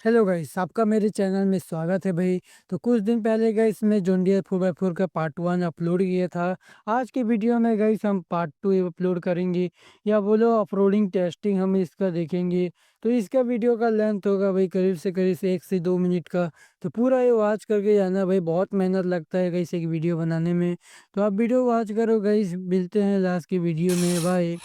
Hello guys, आपका मेरे channel में स्वागत है भाई। तो कुछ दिन पहले गाइस मैं जॉन डियर 4x4 का पार्ट 1 अपलोड किया था। आज के वीडियो में गाइस हम पार्ट 2 अपलोड करेंगे, या बोलो ऑफरोडिंग टेस्टिंग हम इसका देखेंगे। तो इसका वीडियो का लेंथ होगा भाई करीब से करीब 1 से 2 मिनट का। तो पूरा ये वॉच करके जाना भाई, बहुत मेहनत लगता है गाइस एक वीडियो बनाने में। तो आप वीडियो वॉच करो गाइस, मिलते हैं लास्ट की वीडियो में, बाय।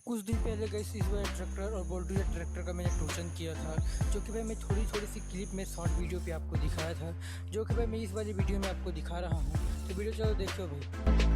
कुछ दिन पहले गई इस वाले ट्रैक्टर और बोल्डर ट्रैक्टर का मैंने टोचन किया था, जो कि भाई मैं थोड़ी थोड़ी सी क्लिप में शॉर्ट वीडियो पे आपको दिखाया था, जो कि भाई मैं इस वाली वीडियो में आपको दिखा रहा हूँ। तो वीडियो चलो देखो भाई।